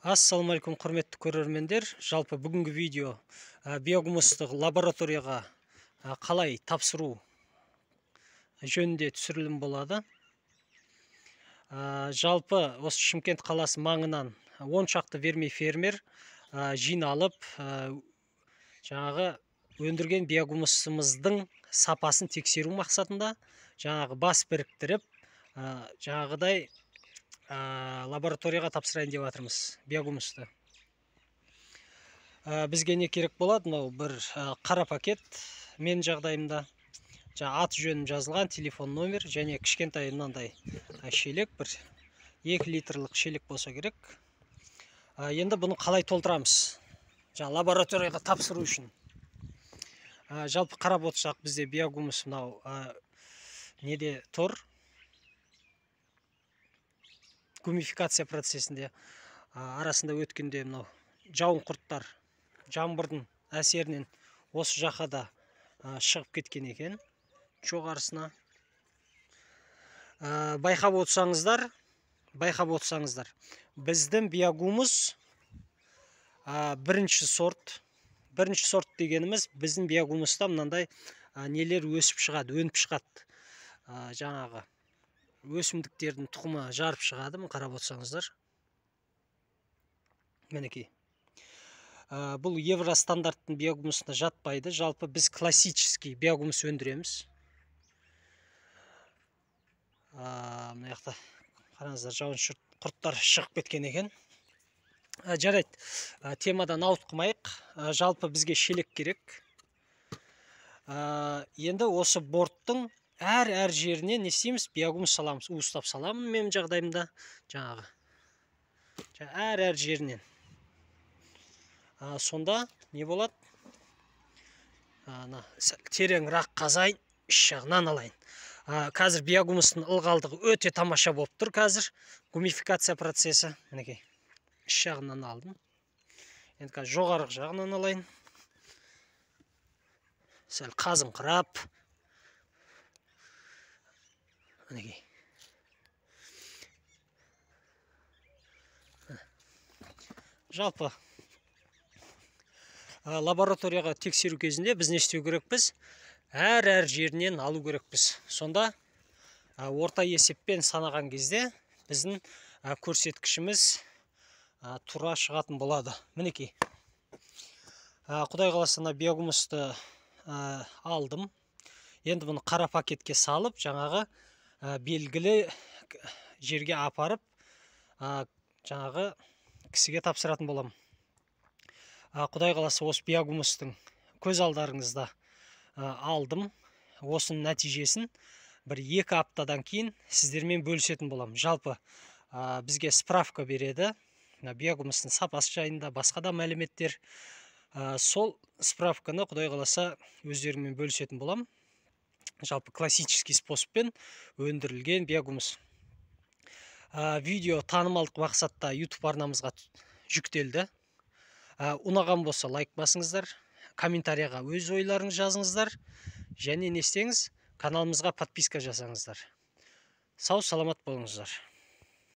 Ассалаумағалейкум, құрметті көрермендер. Жалпы бүгінгі видео биогумустық лабораторияға қалай тапсыру жөнінде түсірілім болады. Жалпы осы Шымкент қаласы маңынан 10 шақты вермифермер жиналып, жаңағы өндірген биогумусымыздың сапасын тексеру мақсатында бас біріктіріп, жаңағыдай лабораторияға тапсырайын деп жатырмыз биогумусты. Бізге не керек болады? Мынау бір қара пакет, мен жағдайымда аты жөнім жазылған, телефон номер және кішкентай мынандай шелек, бір 2 литрлік шелек болса керек. Енді бұны қалай толтырамыз? Лабораторияға тапсыру үшін. Жалпы қарап отырсақ, бізде биогумус мынау неде тұр? Гумификация процесінде арасында өткенде мынау жауын құрттар жаңбырдың әсерінен осы жаққа да шығып кеткен екен жоғарысына. Байқап отырсаңыздар, біздің биогумус бірінші сорт дегеніміз, біздің биогумуста мынандай нелер өсіп шығады, өніп шығады. Жаңағы өсімдіктердің тұқымы жарып шығады, қарап отырсаңыздар. Мінекей. Бұл евростандарттың биогумусына жатпайды. Жалпы біз классический биогумус өндіреміз. Мына жақта қараңыздар, жауын құрттар шығып кеткен екен. Жарайды, темадан ауытқымайық. Жалпы бізге шелек керек. Енді осы борттың әр жеріне не істейміз? Биогумус саламыз. Уыстап саламын мен жағдайымда. Жаңағы әр жерінен. Сонда не болады? Тереңірек қазайын, іш жағынан алайын. Қазір биогумустың ылғалдығы өте тамаша болып тұр. Қазір гумификация процесі. Мінекей, іш жағынан алдым. Енді қазір жоғарғы жағынан алайын. Сәл қазыңқырап. Мінекей. Жалпы лабораторияға тексеру кезінде біз не істеу керекпіз? Әр жерінен алу керекпіз. Сонда орта есеппен санаған кезде біздің көрсеткішіміз тура шығатын болады. Мінекей. Құдай қаласа биогумусты алдым. Енді бұны қара пакетке салып, жаңағы белгілі жерге апарып, жаңағы кісіге тапсыратын болам. Құдай қаласа осы биогумустың көз алдарыңызда алдым. Осының нәтижесін бір 2 аптадан кейін сіздермен бөлісетін болам. Жалпы бізге справка береді. Биогумустың сапасы жайында басқа да мәліметтер. Сол справканы құдай қаласа өздерімен бөлісетін болам. Жалпы классический способпен өндірілген биогумус. Видео танымалдық мақсатта YouTube арнамызға жүктелді. Ұнаған болса лайк басыңыздар, комментарияға өз ойларыңыз жазыңыздар, және не істеңіз, каналымызға подписка жасаңыздар. Сау саламат болыңыздар.